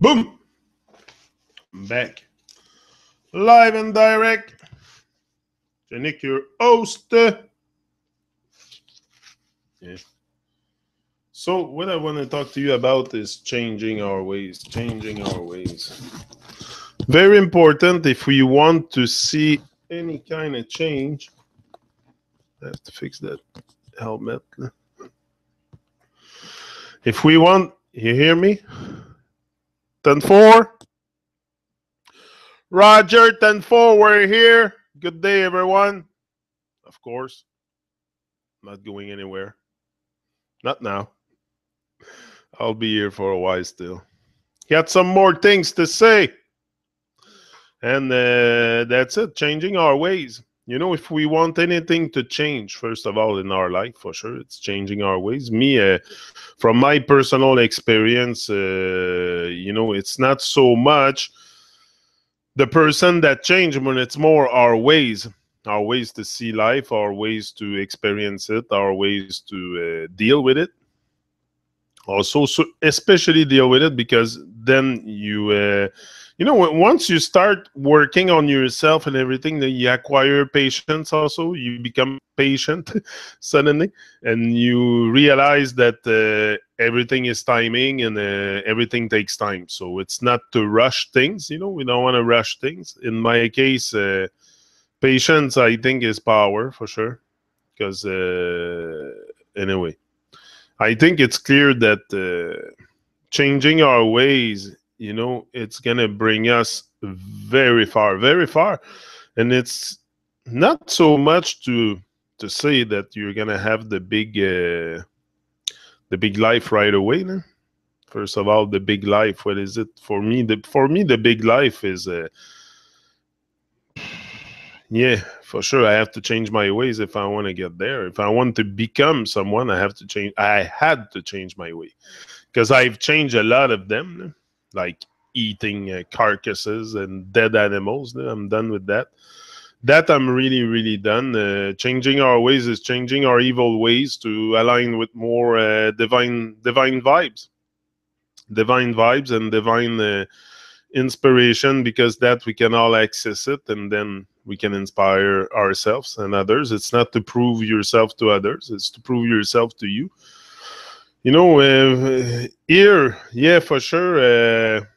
Boom! I'm back. Live and direct. Nick, your host. Yeah. So, what I want to talk to you about is changing our ways. Changing our ways. Very important if we want to see any kind of change. I have to fix that helmet. If we want, you hear me? 10-4. Roger, 10-4, we're here. Good day, everyone. Of course, not going anywhere. Not now. I'll be here for a while still. Got some more things to say. And that's it, changing our ways. You know, if we want anything to change, first of all, in our life, for sure, it's changing our ways. Me, from my personal experience, it's not so much the person that changed, when it's more our ways to see life, our ways to experience it, our ways to deal with it. Also, so especially deal with it, because then once you start working on yourself and everything, then you acquire patience. Also, you become patient suddenly, and you realize that everything is timing, and everything takes time. So it's not to rush things. We don't want to rush things. In my case, patience, I think, is power for sure. Because anyway, I think it's clear that changing our ways, it's going to bring us very far, very far. And it's not so much to say that you're going to have the big life right away. No? First of all, the big life, what is it? For me, the big life is yeah, for sure. I have to change my ways if I want to get there. If I want to become someone, I had to change my way. Because I've changed a lot of them, like eating carcasses and dead animals. I'm done with that. That I'm really, really done. Changing our ways is changing our evil ways to align with more divine vibes. Divine vibes and divine inspiration, because that we can all access it, and then we can inspire ourselves and others. It's not to prove yourself to others, it's to prove yourself to you. Here, yeah, for sure,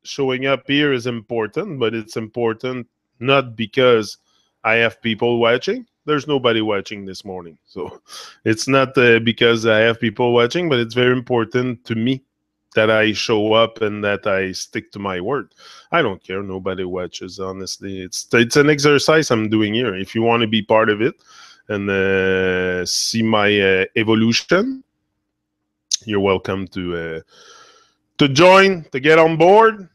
showing up here is important, but it's important not because I have people watching. There's nobody watching this morning. So it's not because I have people watching, but it's very important to me that I show up and that I stick to my word. I don't care. Nobody watches, honestly. It's an exercise I'm doing here. If you want to be part of it and see my evolution, you're welcome to join, to get on board.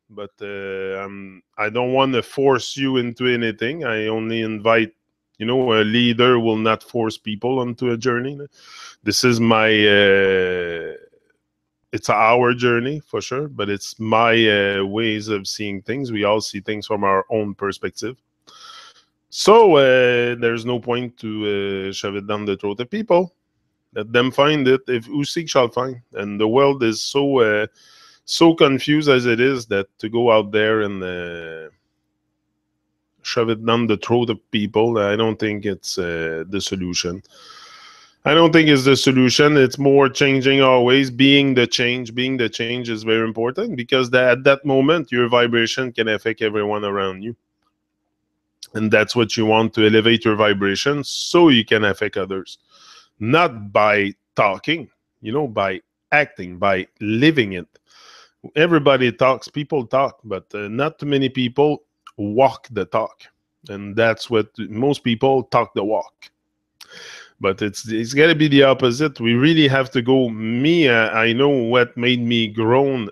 But I don't want to force you into anything. I only invite, a leader will not force people onto a journey. This is my, it's our journey for sure, but it's my ways of seeing things. We all see things from our own perspective. So there's no point to shove it down the throat of people. Let them find it. If who seek shall find. And the world is so confused as it is, that to go out there and shove it down the throat of people, I don't think it's the solution. I don't think it's the solution. It's more changing our ways, being the change. Being the change is very important, because at that moment, your vibration can affect everyone around you. And that's what you want, to elevate your vibration so you can affect others. Not by talking, by acting, by living it. Everybody talks, people talk, but not too many people walk the talk. And that's what most people talk the walk. But it's got to be the opposite. We really have to go. Me, I know what made me grown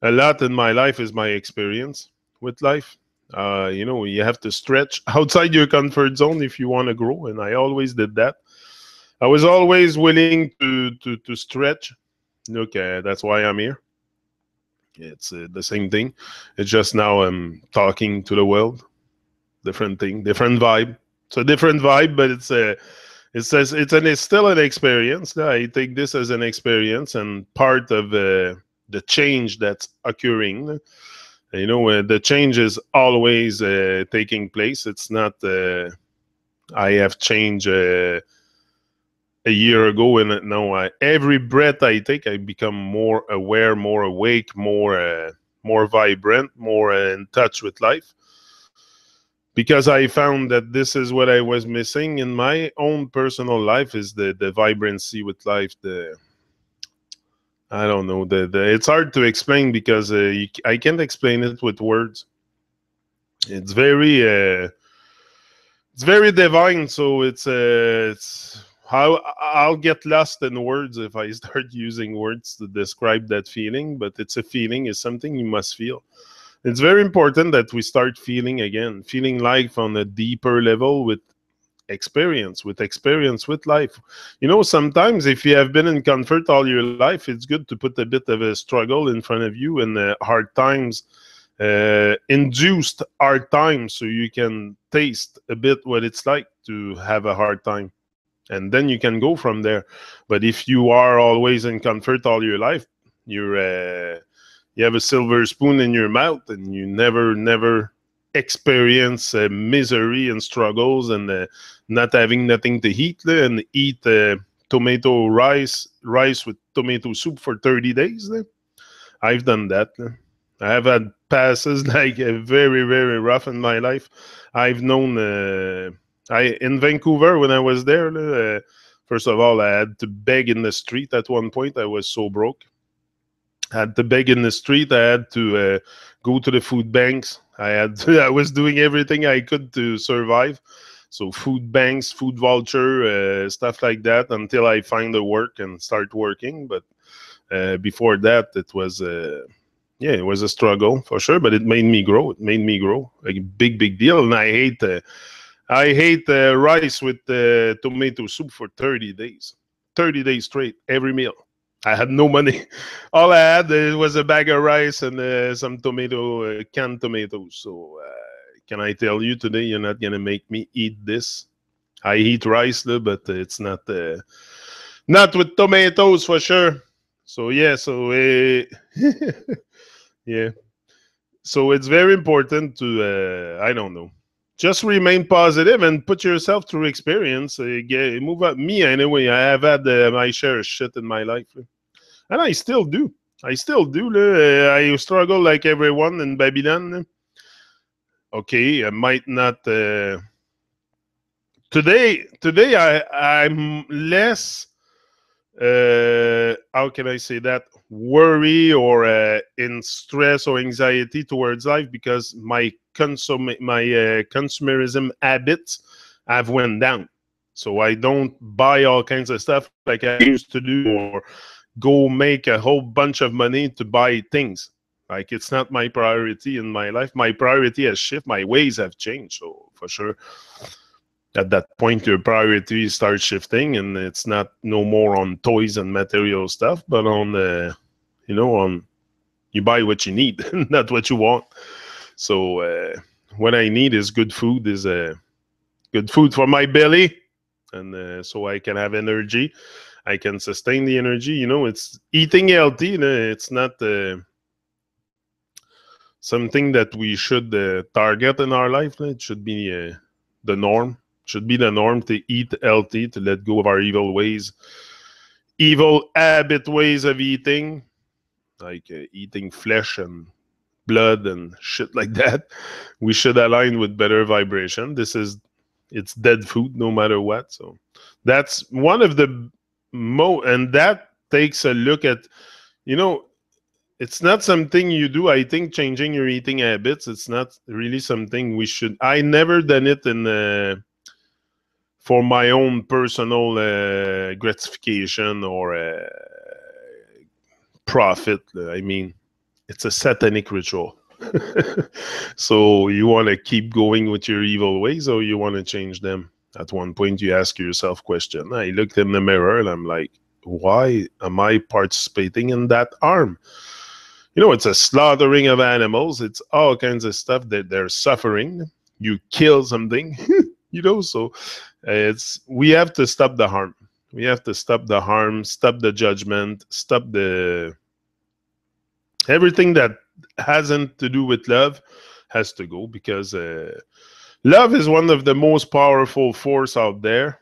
a lot in my life is my experience with life. You have to stretch outside your comfort zone if you want to grow, and I always did that. I was always willing to stretch. Look, that's why I'm here. It's the same thing. It's just now I'm talking to the world. Different thing, different vibe. It's a different vibe, but it's still an experience. I take this as an experience and part of the change that's occurring. The change is always taking place. It's not I have changed a year ago, and no, every breath I take, I become more aware, more awake, more vibrant, more in touch with life. Because I found that this is what I was missing in my own personal life, is the vibrancy with life. I don't know. It's hard to explain because I can't explain it with words. It's very divine. So it's how I'll get lost in words if I start using words to describe that feeling. But it's a feeling. It's something you must feel. It's very important that we start feeling again, feeling life on a deeper level with experience with life. Sometimes if you have been in comfort all your life, it's good to put a bit of a struggle in front of you, and hard times, induced hard times, so you can taste a bit what it's like to have a hard time, and then you can go from there. But if you are always in comfort all your life, you have a silver spoon in your mouth, and you never experience misery and struggles, and not having nothing to eat, and eat tomato rice with tomato soup for 30 days. I've done that. I have had passes like very, very rough in my life. I've known in Vancouver when I was there. First of all, I had to beg in the street at one point. I was so broke. I had to beg in the street. I had to go to the food banks. I was doing everything I could to survive. So food banks, food voucher, stuff like that, until I find a work and start working. But before that, it was it was a struggle for sure. But it made me grow. It made me grow. Like a big deal. And I hate rice with tomato soup for 30 days. 30 days straight, every meal. I had no money. All I had was a bag of rice and some canned tomatoes. So can I tell you today, you're not going to make me eat this? I eat rice, but it's not with tomatoes for sure. So yeah, yeah. So it's very important to, I don't know, just remain positive and put yourself through experience. Move up. Me, anyway, I have had my share of shit in my life. And I still do. I still do. I struggle like everyone in Babylon. Okay, I might not. Today, I'm less. How can I say that? Worry or in stress or anxiety towards life, because my consumerism habits have went down. So I don't buy all kinds of stuff like I used to do, or go make a whole bunch of money to buy things. Like, it's not my priority in my life. My priority has shifted. My ways have changed. So for sure, at that point, your priorities start shifting, and it's not no more on toys and material stuff, but on on you buy what you need, not what you want. So what I need is good food, is good food for my belly, and so I can have energy. I can sustain the energy. It's eating healthy. It's not something that we should target in our life. It should be the norm. Should be the norm to eat healthy, to let go of our evil ways, evil habit ways of eating, like eating flesh and blood and shit like that. We should align with better vibration. It's dead food no matter what. So that's one of the and that takes a look at, it's not something you do. I think changing your eating habits, it's not really something we should. I never done it for my own personal gratification or profit. I mean, it's a satanic ritual. So you want to keep going with your evil ways, or you want to change them? At one point, you ask yourself question. I looked in the mirror and I'm like, why am I participating in that harm? It's a slaughtering of animals. It's all kinds of stuff that they're suffering. You kill something, so we have to stop the harm. We have to stop the harm, stop the judgment, stop the Everything that hasn't to do with love has to go, because love is one of the most powerful force out there,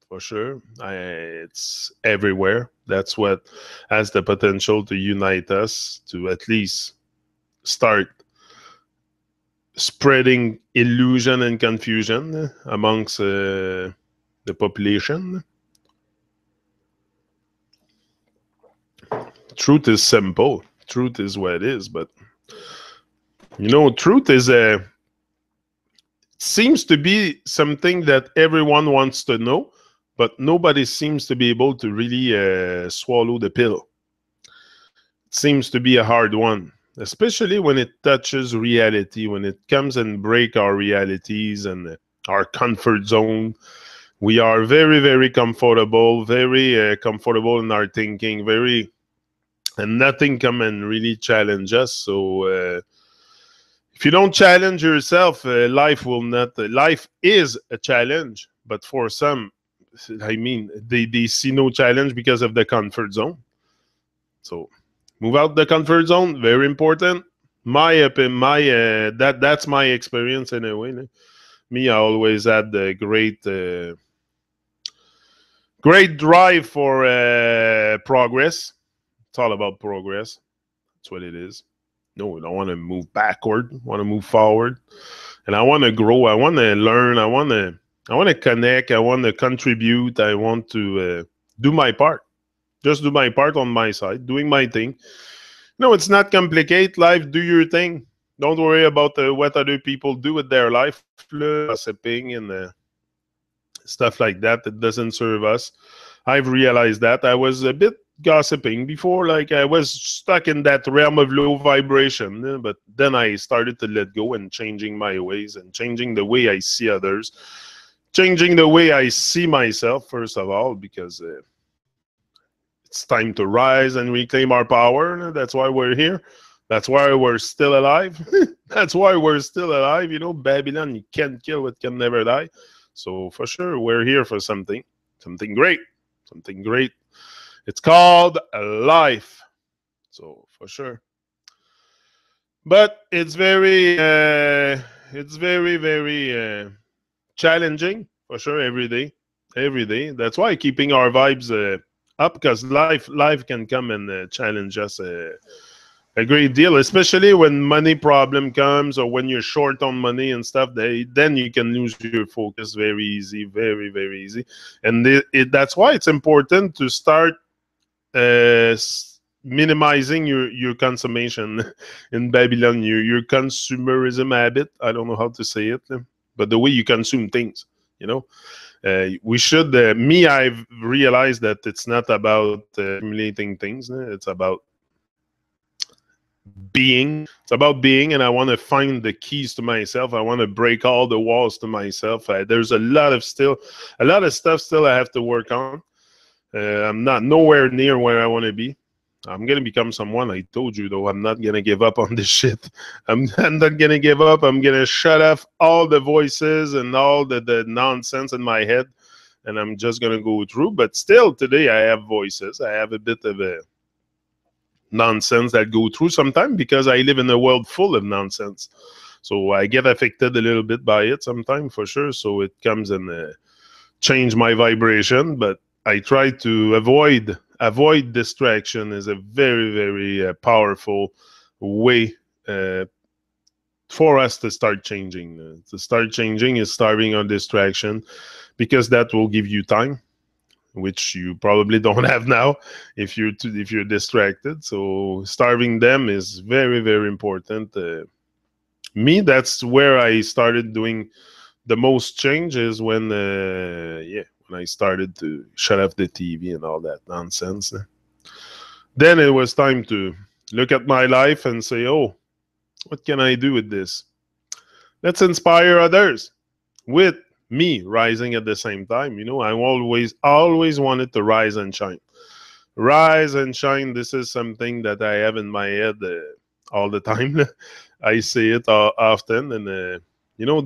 for sure. It's everywhere. That's what has the potential to unite us, to at least start spreading illusion and confusion amongst the population. Truth is simple. Truth is what it is, but truth is a seems to be something that everyone wants to know, but nobody seems to be able to really swallow the pill. It seems to be a hard one, especially when it touches reality, when it comes and break our realities and our comfort zone. We are very, very comfortable, very comfortable in our thinking, and nothing come and really challenge us. So if you don't challenge yourself, life will not. Life is a challenge, but for some, I mean, they see no challenge because of the comfort zone. So move out the comfort zone. Very important. That's my experience anyway. Me, I always had the great drive for progress. It's all about progress. That's what it is. No, we don't want to move backward. I want to move forward, and I want to grow. I want to learn. I want to connect. I want to contribute. I want to do my part. Just do my part on my side, doing my thing. It's not complicated. Life, do your thing. Don't worry about what other people do with their life, gossiping and stuff like that. It doesn't serve us. I've realized that. I was a bit gossiping before, like I was stuck in that realm of low vibration, but then I started to let go and changing my ways and changing the way I see others, changing the way I see myself, first of all, because it's time to rise and reclaim our power. That's why we're here. That's why we're still alive. That's why we're still alive. Babylon, you can't kill what can never die. So for sure, we're here for something great, something great. It's called life. So for sure. But it's very challenging, for sure, every day. Every day. That's why keeping our vibes up, because life can come and challenge us a great deal, especially when money problem comes or when you're short on money and stuff. Then you can lose your focus very easy, very, very easy. And that's why it's important to start uh, minimizing your consumption in Babylon, your consumerism habit. I don't know how to say it, but the way you consume things, you know. We should. I've realized that it's not about accumulating things. It's about being. It's about being, and I want to find the keys to myself. I want to break all the walls to myself. There's a lot of stuff still I have to work on. I'm not nowhere near where I want to be. I'm gonna become someone. I told you though. I'm not gonna give up on this shit. I'm not gonna give up. I'm gonna shut off all the voices and all the nonsense in my head, and I'm just gonna go through. But still, today I have voices. I have a bit of a nonsense that go through sometimes because I live in a world full of nonsense. So I get affected a little bit by it sometimes, for sure. So it comes and change my vibration, but I try to avoid distraction. Is a very, very powerful way for us to start changing. To start changing is starving on distraction, because that will give you time, which you probably don't have now if you're distracted. So starving them is very, very important. That's where I started doing the most changes, when I started to shut off the TV and all that nonsense. Then it was time to look at my life and say, oh, what can I do with this? Let's inspire others with me rising at the same time. I always wanted to rise and shine. Rise and shine. This is something that I have in my head all the time. I say it often, and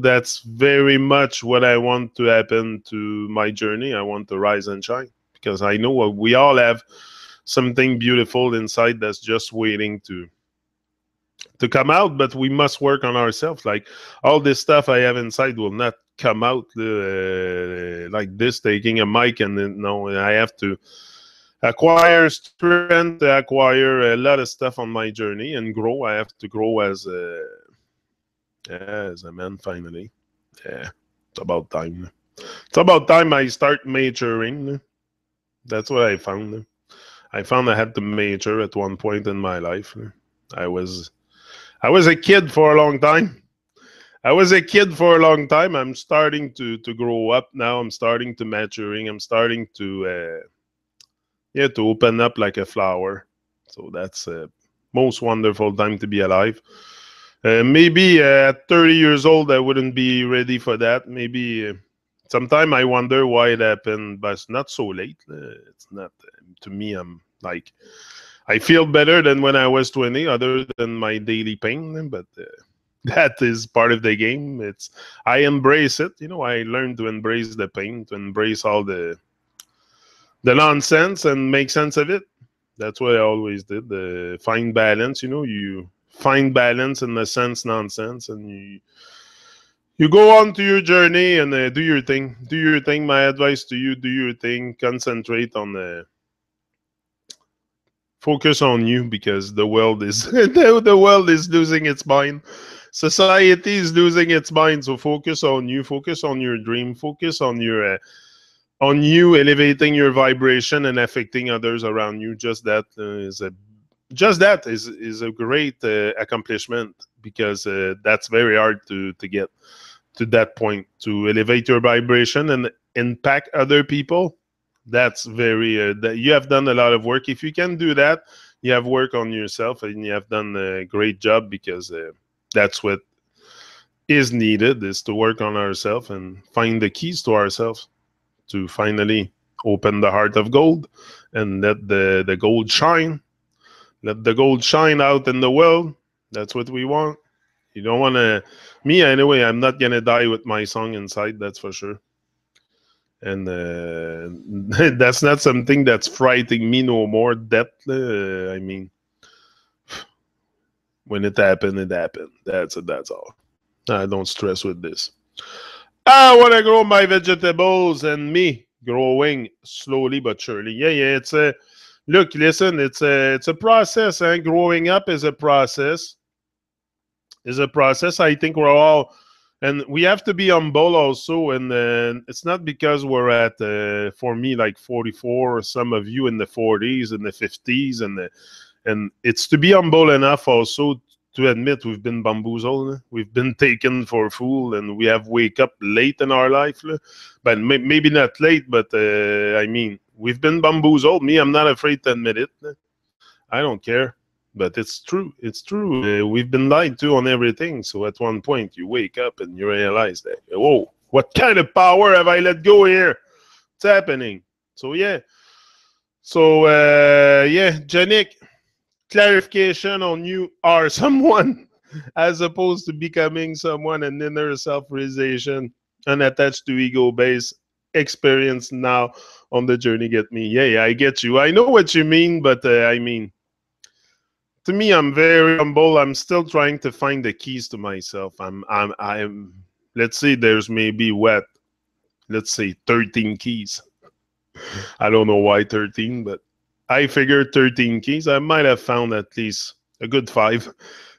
that's very much what I want to happen to my journey. I want to rise and shine, because I know we all have something beautiful inside that's just waiting to come out, but we must work on ourselves. Like all this stuff I have inside will not come out like this, taking a mic, and then no, I have to acquire strength, acquire a lot of stuff on my journey and grow. I have to grow as a man finally. Yeah, it's about time. It's about time I start maturing. That's what I found. I found I had to mature at one point in my life. I was I was a kid for a long time. I was a kid for a long time. I'm starting to grow up now. I'm starting to maturing. I'm starting to yeah, to open up like a flower. So that's a most wonderful time to be alive. Maybe at 30 years old, I wouldn't be ready for that. Maybe sometime I wonder why it happened, but it's not so late. It's not to me. I'm like I feel better than when I was 20, other than my daily pain. But that is part of the game. It's I embrace it. You know, I learned to embrace the pain, to embrace all the nonsense, and make sense of it. That's what I always did. Find balance. You know, you find balance in the sense nonsense, and you go on to your journey and do your thing. Do your thing. My advice to you: do your thing. Concentrate on focus on you, because the world is the world is losing its mind. Society is losing its mind. So focus on you. Focus on your dream. Focus on you elevating your vibration and affecting others around you. Just that is a great accomplishment, because that's very hard to get to that point, to elevate your vibration and impact other people. That's very that you have done a lot of work. If you can do that, you have work on yourself, and you have done a great job, because that's what is needed, is to work on ourselves and find the keys to ourselves, to finally open the heart of gold and let the gold shine. Let the gold shine out in the world. That's what we want. You don't want to. Me, anyway, I'm not going to die with my song inside, that's for sure. And that's not something that's frightening me no more. That, I mean, when it happened, it happened. That's it, that's all. I don't stress with this. I want to grow my vegetables, and me growing slowly but surely. Yeah, yeah. It's a look. Listen, it's a process. And growing up is a process. Is a process. I think we're all, and we have to be humble also. And it's not because we're at, for me, like 44, or some of you in the 40s and the 50s, and it's to be humble enough also to admit we've been bamboozled, we've been taken for a fool, and we have wake up late in our life. But maybe not late, but I mean, we've been bamboozled. Me, I'm not afraid to admit it. I don't care. But it's true. It's true. We've been lied to on everything. So at one point, you wake up and you realize that, whoa, what kind of power have I let go here? What's happening? So, yeah. So, yeah, Janik, clarification on you are someone as opposed to becoming someone, and inner self-realization unattached to ego-based experience now on the journey. Get me? Yeah, yeah, I get you. I know what you mean, but I mean, to me, I'm very humble. I'm still trying to find the keys to myself. I'm. Let's say there's maybe what, let's say 13 keys. I don't know why 13, but I figured 13 keys. I might have found at least a good 5,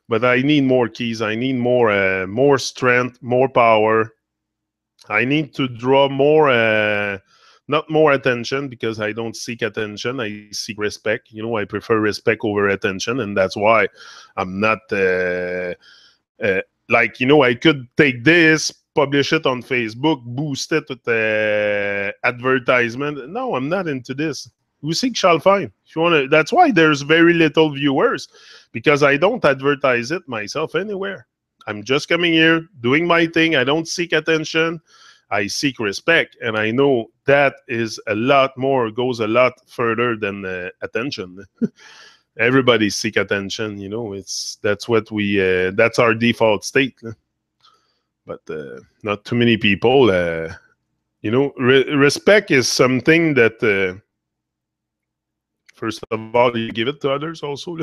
but I need more keys. I need more strength, more power. I need to draw more, not more attention, because I don't seek attention. I seek respect. You know, I prefer respect over attention, and that's why I'm not like, you know, I could take this, publish it on Facebook, boost it with advertisement. No, I'm not into this. Who seek shall find. If you want to, that's why there's very little viewers, because I don't advertise it myself anywhere. I'm just coming here, doing my thing. I don't seek attention. I seek respect, and I know that is a lot more, goes a lot further than attention. Everybody seek attention, you know. That's what we that's our default state. But not too many people. You know, respect is something that First of all, you give it to others also.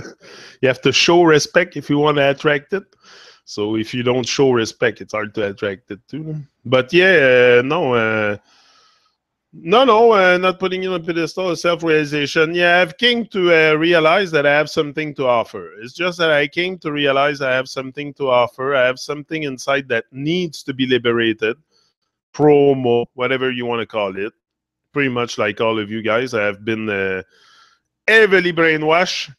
You have to show respect if you want to attract it. So if you don't show respect, it's hard to attract it too. But yeah, no, not putting it on a pedestal, self-realization. Yeah, I've came to realize that I have something to offer. It's just that I came to realize I have something to offer. I have something inside that needs to be liberated. Promo, whatever you want to call it. Pretty much like all of you guys, I have been heavily brainwashed,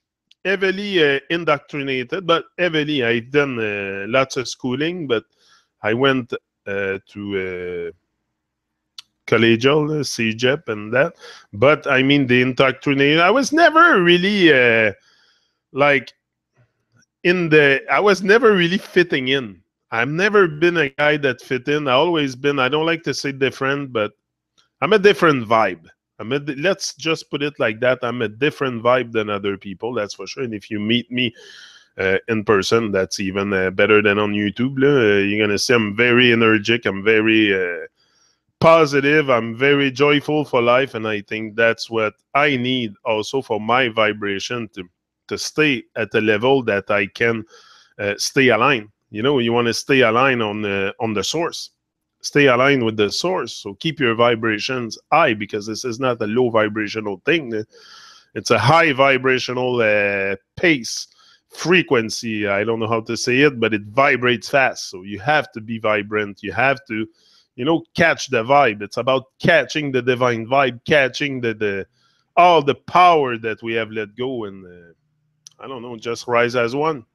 heavily indoctrinated, but heavily. I've done lots of schooling, but I went to collegial, CJEP and that. But I mean, the indoctrination, I was never really like I was never really fitting in. I've never been a guy that fit in. I always been, I don't like to say different, but I'm a different vibe. Let's just put it like that. I'm a different vibe than other people, that's for sure. And if you meet me in person, that's even better than on YouTube. You're going to see I'm very energetic. I'm very positive. I'm very joyful for life. And I think that's what I need also for my vibration to stay at a level that I can stay aligned. You know, you want to stay aligned on the source. Stay aligned with the source. So keep your vibrations high, because this is not a low vibrational thing. It's a high vibrational pace, frequency. I don't know how to say it, but it vibrates fast. So you have to be vibrant. You have to, catch the vibe. It's about catching the divine vibe, catching the all the power that we have let go, and I don't know, just rise as one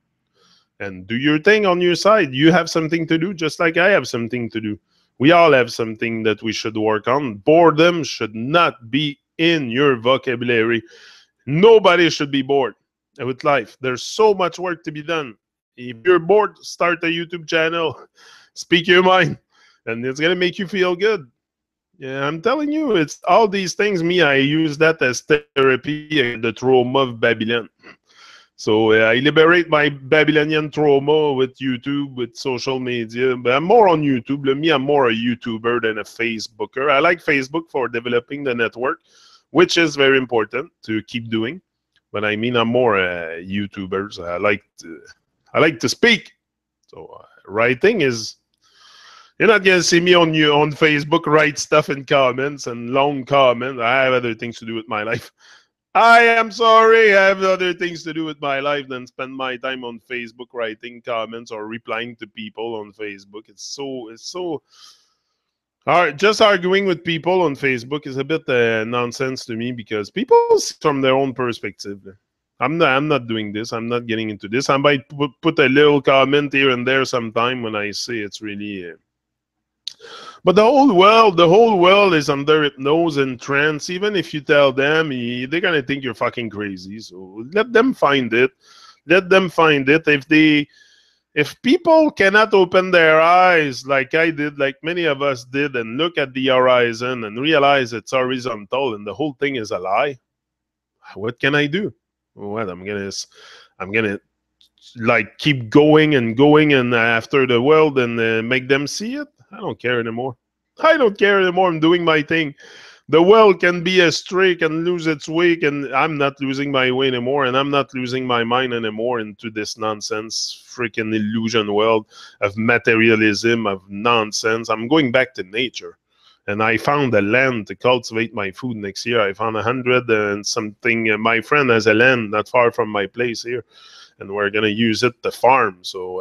and do your thing on your side. You have something to do, just like I have something to do. We all have something that we should work on. Boredom should not be in your vocabulary. Nobody should be bored with life. There's so much work to be done. If you're bored, start a YouTube channel. Speak your mind, and it's going to make you feel good. Yeah, I'm telling you, it's all these things. Me, I use that as therapy against the trauma of Babylon. So I liberate my Babylonian trauma with YouTube, with social media. But I'm more on YouTube. Me, I'm more a YouTuber than a Facebooker. I like Facebook for developing the network, which is very important to keep doing. But I mean, I'm more a YouTuber. I like to speak. So writing is, you're not gonna see me on Facebook write stuff in comments and long comments. I have other things to do with my life. I am sorry, I have other things to do with my life than spend my time on Facebook writing comments or replying to people on Facebook. It's so hard. Just arguing with people on Facebook is a bit nonsense to me, because people see from their own perspective. I'm not doing this. I'm not getting into this. I might put a little comment here and there sometime when I say it's really but the whole world is under hypnosis and trance. Even if you tell them, they're gonna think you're fucking crazy. So let them find it. Let them find it. If people cannot open their eyes like I did, like many of us did, and look at the horizon and realize it's horizontal and the whole thing is a lie, what can I do? What I'm gonna like keep going and after the world and make them see it? I don't care anymore. I don't care anymore. I'm doing my thing. The world can be astray, can lose its way, and I'm not losing my way anymore, and I'm not losing my mind anymore into this nonsense, freaking illusion world of materialism, of nonsense. I'm going back to nature. And I found a land to cultivate my food next year. I found 100 and something. My friend has a land not far from my place here, and we're going to use it to farm. So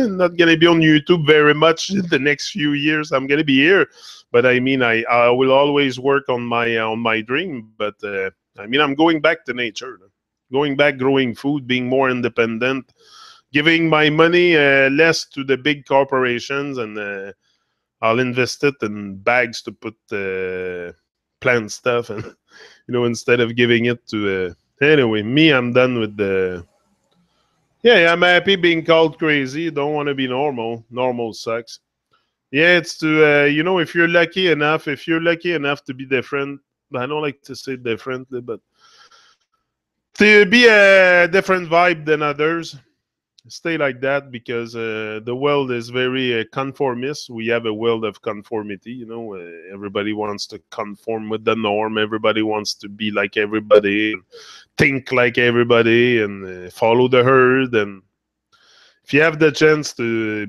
not going to be on YouTube very much in the next few years. I'm going to be here, but I mean, I will always work on my dream. But I mean, I'm going back to nature, going back, growing food, being more independent, giving my money less to the big corporations, and I'll invest it in bags to put plant stuff, and instead of giving it to anyway, me, I'm done with the. Yeah, I'm happy being called crazy. Don't want to be normal. Normal sucks. Yeah, it's to if you're lucky enough, to be different. I don't like to say differently, but to be a different vibe than others. Stay like that because the world is very conformist. We have a world of conformity. Everybody wants to conform with the norm. Everybody wants to be like everybody, and think like everybody, and follow the herd. And if you have the chance to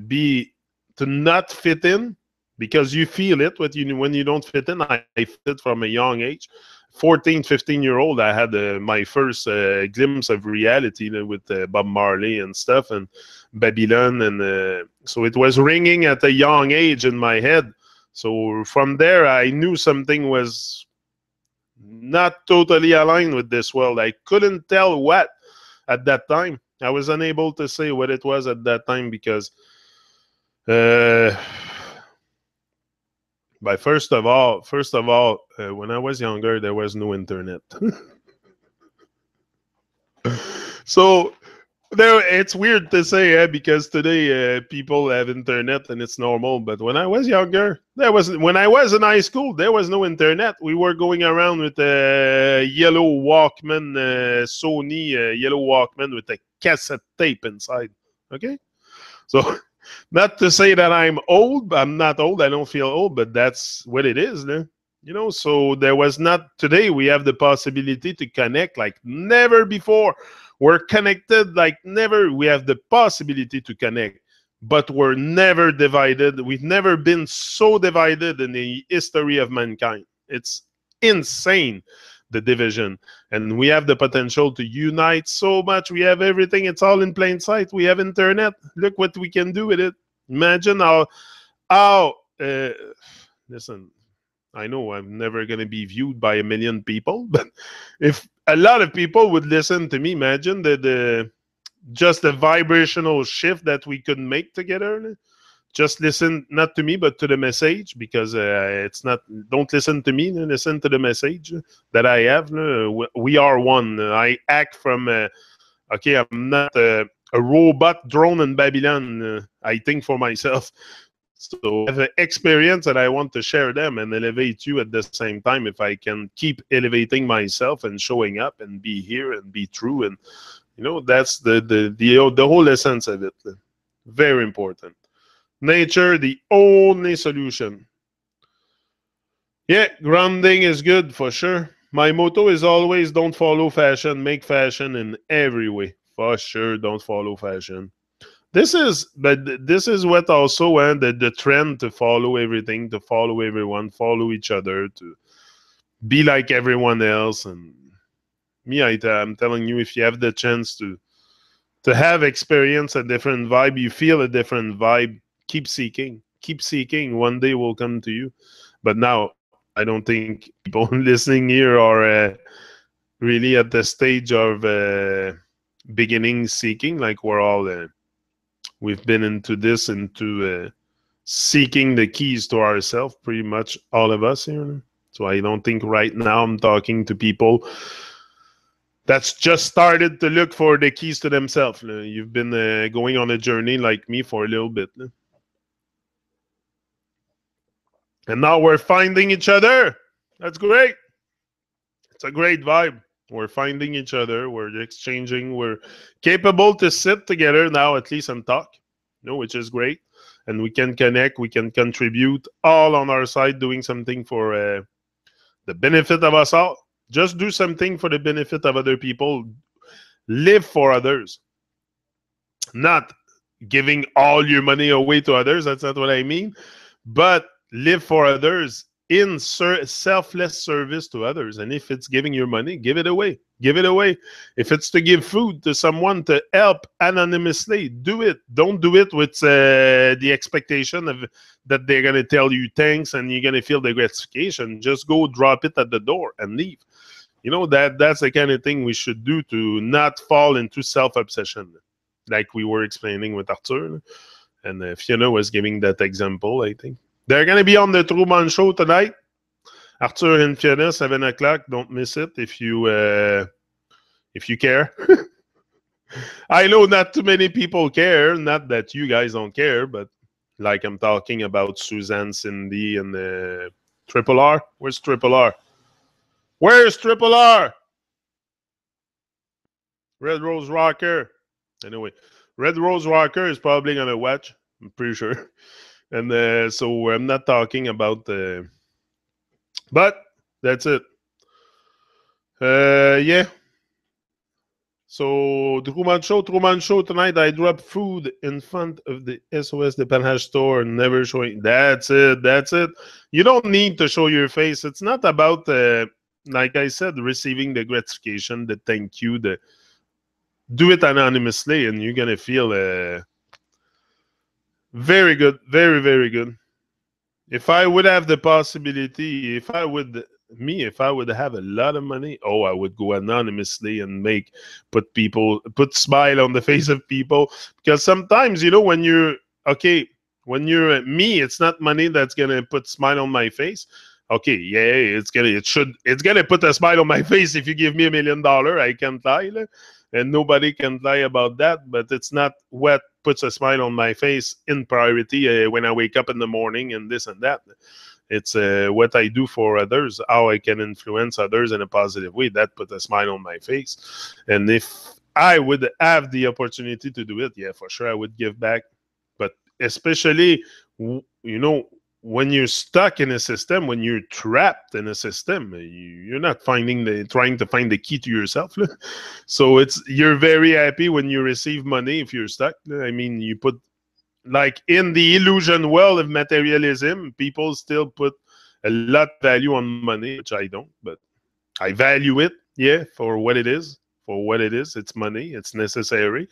not fit in, because you feel it when you don't fit in. I felt it from a young age. 14, 15-year-old, I had my first glimpse of reality with Bob Marley and stuff, and Babylon. And so it was ringing at a young age in my head. So from there, I knew something was not totally aligned with this world. I couldn't tell what at that time. I was unable to say what it was at that time because uh, but first of all, when I was younger, there was no internet. So it's weird to say, because today people have internet and it's normal. But when I was younger, when I was in high school, there was no internet. We were going around with a yellow Walkman, Sony yellow Walkman with a cassette tape inside. Okay, so not to say that I'm old, but I'm not old. I don't feel old, but that's what it is. So there was not. Today we have the possibility to connect like never before. We're connected like never. We have the possibility to connect, but we're never divided. We've never been so divided in the history of mankind. It's insane, the division. And we have the potential to unite so much. We have everything. It's all in plain sight. We have internet. Look what we can do with it. Imagine how listen, I know I'm never going to be viewed by a million people, but if a lot of people would listen to me, imagine just the vibrational shift that we could make together. Just listen, not to me, but to the message, because it's not, don't listen to me, listen to the message that I have. We are one. I act from, okay, I'm not a robot drone in Babylon. I think for myself. So I have an experience and I want to share them and elevate you at the same time. If I can keep elevating myself and showing up and be here and be true, and that's the whole essence of it. Very important. Nature, the only solution. Yeah, grounding is good for sure. My motto is always don't follow fashion, make fashion in every way. For sure, don't follow fashion. This is what also the trend to follow everything, to follow everyone, follow each other, to be like everyone else. And me, I'm telling you, if you have the chance to have experience a different vibe, you feel a different vibe, keep seeking. Keep seeking. One day will come to you. But now, I don't think people listening here are really at the stage of beginning seeking. Like we're all, we've been into seeking the keys to ourselves, pretty much all of us here. So I don't think right now I'm talking to people that's just started to look for the keys to themselves. You've been going on a journey like me for a little bit. And now we're finding each other. That's great. It's a great vibe. We're finding each other. We're exchanging. We're capable to sit together now, at least, and talk, which is great. And we can connect. We can contribute all on our side, doing something for the benefit of us all. Just do something for the benefit of other people. Live for others. Not giving all your money away to others. That's not what I mean. But live for others in selfless service to others. And if it's giving your money, give it away. Give it away. If it's to give food to someone to help anonymously, do it. Don't do it with the expectation of that they're going to tell you thanks and you're going to feel the gratification. Just go drop it at the door and leave. That's the kind of thing we should do to not fall into self-obsession, like we were explaining with Arthur. And Fiona was giving that example, I think. They're going to be on the Truman Show tonight. Arthur and Fiona, 7 o'clock. Don't miss it if you care. I know not too many people care. Not that you guys don't care, but like I'm talking about Suzanne, Cindy, and Triple R. Where's Triple R? Where's Triple R? Red Rose Rocker. Anyway, Red Rose Rocker is probably gonna watch. I'm pretty sure. And so I'm not talking about. But that's it. Yeah. So Truman Show tonight. I drop food in front of the SOS Depanage store, never showing. That's it. That's it. You don't need to show your face. It's not about, like I said, receiving the gratification, the thank you, the do it anonymously, and you're gonna feel very good, very very good. If I would have the possibility, if I would have a lot of money, oh, I would go anonymously and put smile on the face of people. Because sometimes, when you're okay, when you're me, it's not money that's gonna put smile on my face. Okay, yeah, it's gonna put a smile on my face if you give me $1 million. I can't lie, and nobody can lie about that. But it's not what puts a smile on my face in priority when I wake up in the morning and this and that. It's what I do for others, how I can influence others in a positive way. That put a smile on my face. And if I would have the opportunity to do it, yeah, for sure, I would give back. But especially, when you're stuck in a system, when you're trapped in a system, you're not trying to find the key to yourself. So you're very happy when you receive money if you're stuck. I mean, you put like in the illusion world of materialism, people still put a lot of value on money, which I don't, but I value it, yeah, for what it is. For what it is, it's money. It's necessary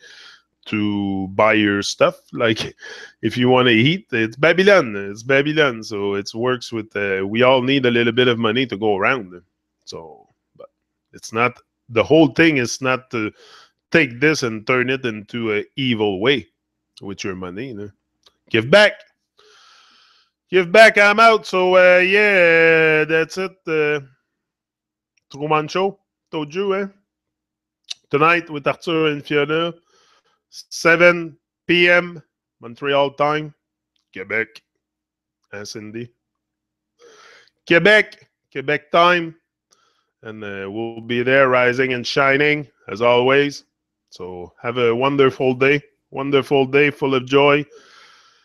to buy your stuff. Like if you want to eat, it's Babylon. It's Babylon. So it works with. We all need a little bit of money to go around. So, but it's not the whole thing. Is not to take this and turn it into an evil way with your money. Give back. Give back. I'm out. So yeah, that's it. Truman Show. Told you, tonight with Arthur and Fiona. 7 p.m. Montreal time, Quebec, Cindy. Quebec time. And we'll be there rising and shining as always. So have a wonderful day. Wonderful day full of joy.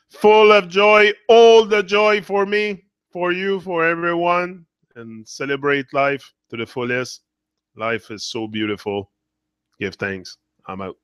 Full of joy. All the joy for me, for you, for everyone. And celebrate life to the fullest. Life is so beautiful. Give thanks. I'm out.